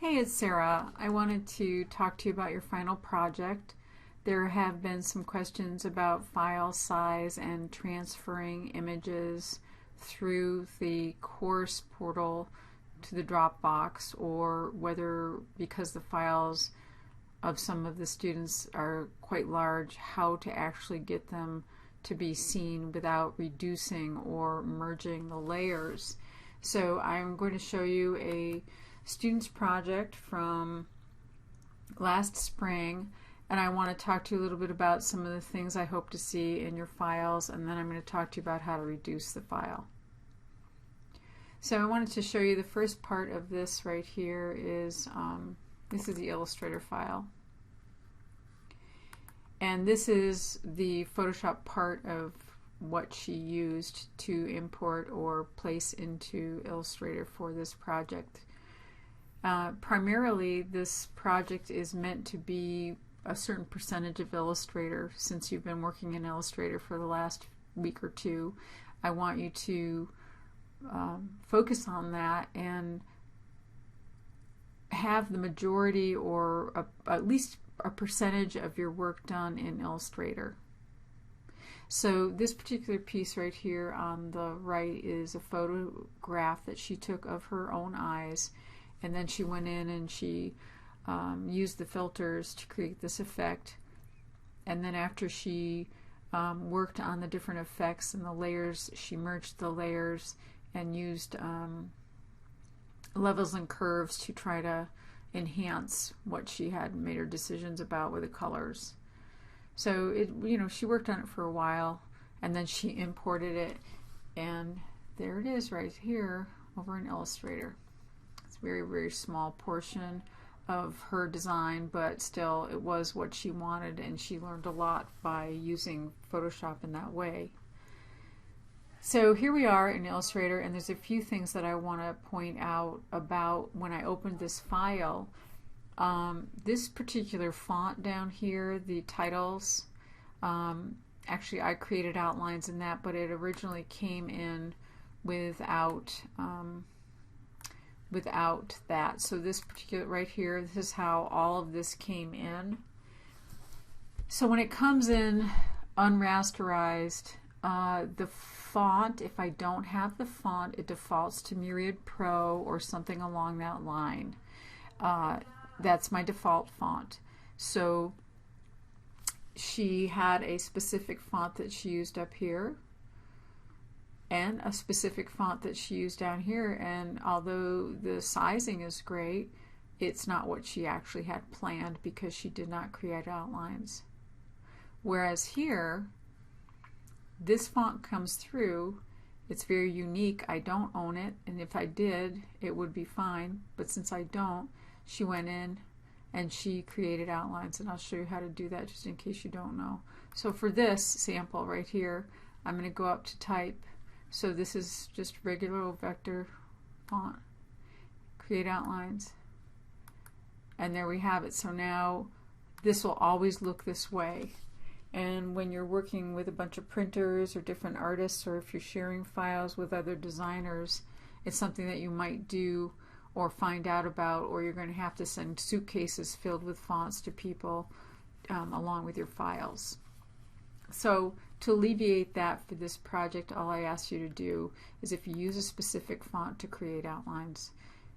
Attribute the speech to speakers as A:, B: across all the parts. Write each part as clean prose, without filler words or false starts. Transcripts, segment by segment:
A: Hey, it's Sarah. I wanted to talk to you about your final project. There have been some questions about file size and transferring images through the course portal to the Dropbox, or whether, because the files of some of the students are quite large, how to actually get them to be seen without reducing or merging the layers. So I'm going to show you a student's project from last spring, and I want to talk to you a little bit about some of the things I hope to see in your files, and then I'm going to talk to you about how to reduce the file. So I wanted to show you the first part of this right here is this is the Illustrator file, and this is the Photoshop part of what she used to import or place into Illustrator for this project. Primarily, this project is meant to be a certain percentage of Illustrator. Since you've been working in Illustrator for the last week or two, I want you to focus on that and have the majority, or at least a percentage of your work done in Illustrator. So this particular piece right here on the right is a photograph that she took of her own eyes, and then she went in and she used the filters to create this effect. And then after she worked on the different effects and the layers, she merged the layers and used levels and curves to try to enhance what she had made her decisions about with the colors. So she worked on it for a while, and then she imported it, and there it is right here over in Illustrator. It's a very, very small portion of her design, but still it was what she wanted, and she learned a lot by using Photoshop in that way. So here we are in Illustrator, and there's a few things that I want to point out about when I opened this file. This particular font down here, the titles, actually I created outlines in that, but it originally came in without that. So this particular right here, this is how all of this came in. So when it comes in unrasterized, the font, if I don't have the font, it defaults to Myriad Pro or something along that line. That's my default font. So she had a specific font that she used up here and a specific font that she used down here, and although the sizing is great, it's not what she actually had planned because she did not create outlines. Whereas here, this font comes through, it's very unique. I don't own it, and if I did, it would be fine, but since I don't, she went in and she created outlines, and I'll show you how to do that just in case you don't know. So for this sample right here, I'm going to go up to type. So this is just regular old vector font, create outlines, and there we have it. So now this will always look this way. And when you're working with a bunch of printers or different artists, or if you're sharing files with other designers, it's something that you might do or find out about, or you're going to have to send suitcases filled with fonts to people along with your files. So to alleviate that for this project, all I ask you to do is, if you use a specific font to create outlines,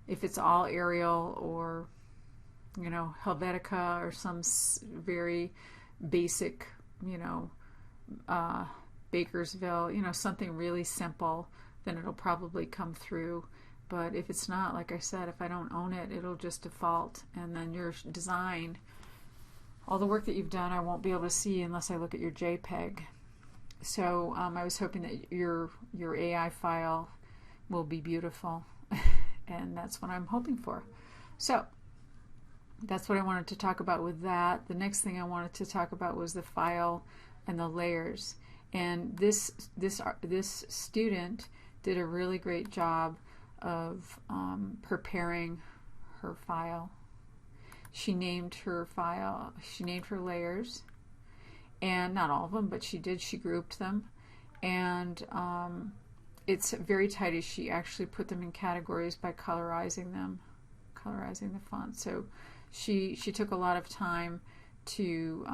A: if it's all Arial or Helvetica or some very basic, Bakersville, something really simple, then it'll probably come through. But if it's not, like I said, if I don't own it, it'll just default, and then your design, all the work that you've done, I won't be able to see unless I look at your JPEG. So I was hoping that your AI file will be beautiful, and that's what I'm hoping for. So that's what I wanted to talk about with that. The next thing I wanted to talk about was the file and the layers. And this student did a really great job of preparing her file. She named her file, she named her layers, and not all of them, but she did, she grouped them, and it's very tidy. She actually put them in categories by colorizing them, colorizing the font. So she took a lot of time to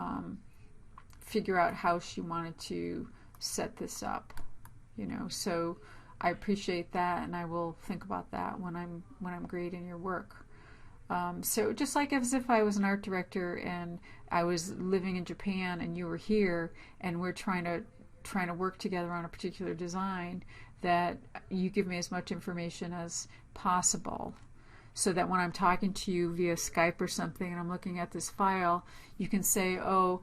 A: figure out how she wanted to set this up, you know. So I appreciate that, and I will think about that when I'm grading your work. So just like as if I was an art director and I was living in Japan and you were here and we're trying to work together on a particular design, that you give me as much information as possible, so that when I'm talking to you via Skype or something and I'm looking at this file, you can say, oh,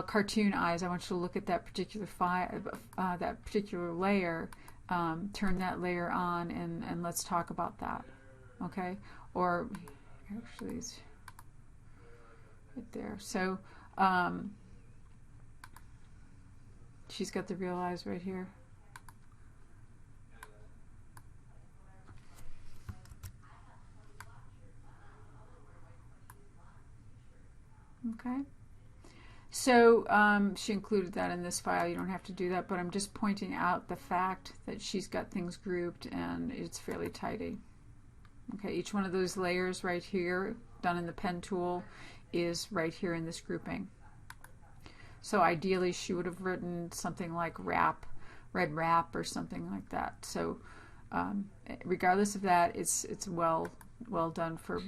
A: cartoon eyes, I want you to look at that particular file, that particular layer, turn that layer on, and let's talk about that, okay? Or actually it's right there. So she's got the real eyes right here. Okay, so she included that in this file. You don't have to do that, but I'm just pointing out the fact that she's got things grouped and it's fairly tidy. Okay, each one of those layers right here, done in the pen tool, is right here in this grouping. So ideally she would have written something like wrap, red wrap, or something like that. So regardless of that, it's well done for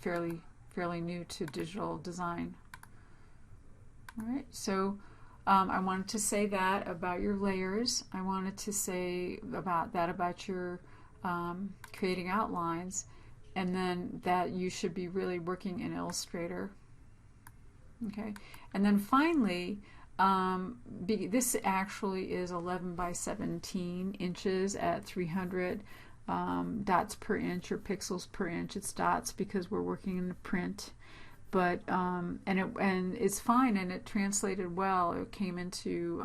A: fairly new to digital design. All right, so I wanted to say that about your layers. I wanted to say about your creating outlines, and then that you should be really working in Illustrator. Okay, and then finally, this actually is 11 by 17 inches at 300 dots per inch, or pixels per inch. It's dots because we're working in the print, but and it's fine, and it translated well. It came into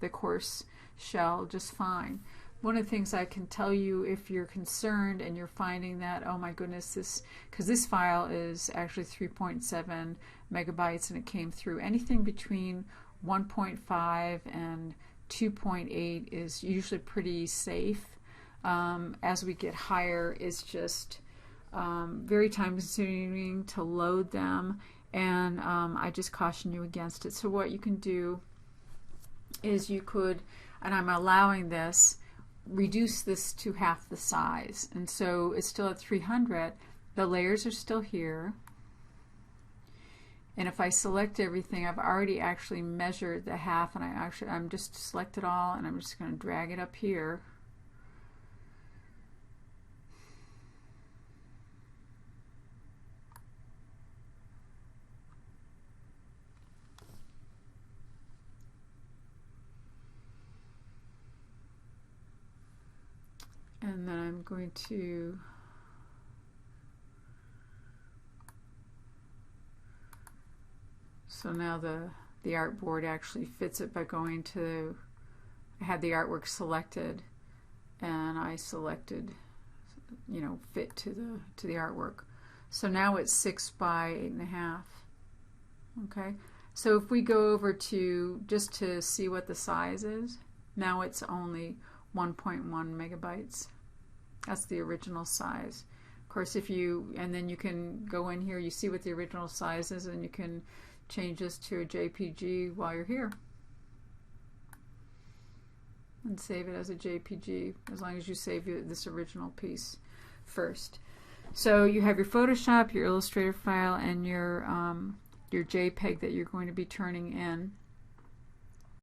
A: the course shell just fine. One of the things I can tell you, if you're concerned and you're finding that, oh my goodness, because this file is actually 3.7 megabytes and it came through, anything between 1.5 and 2.8 is usually pretty safe. As we get higher, it's just very time consuming to load them, and I just caution you against it. So what you can do is you could, and I'm allowing this, reduce this to half the size, and so it's still at 300. The layers are still here, and if I select everything, I've already actually measured the half, and I'm just select it all, and I'm just going to drag it up here. And then I'm going to so now the artboard actually fits it by going to, I had the artwork selected and I selected, you know, fit to the artwork. So now it's 6 by 8.5. Okay, so if we go over to just to see what the size is, now it's only 1.1 megabytes. That's the original size. Of course, if you, and then you can go in here, you see what the original size is, and you can change this to a JPG while you're here and save it as a JPG, as long as you save this original piece first. So you have your Photoshop, your Illustrator file, and your JPEG that you're going to be turning in.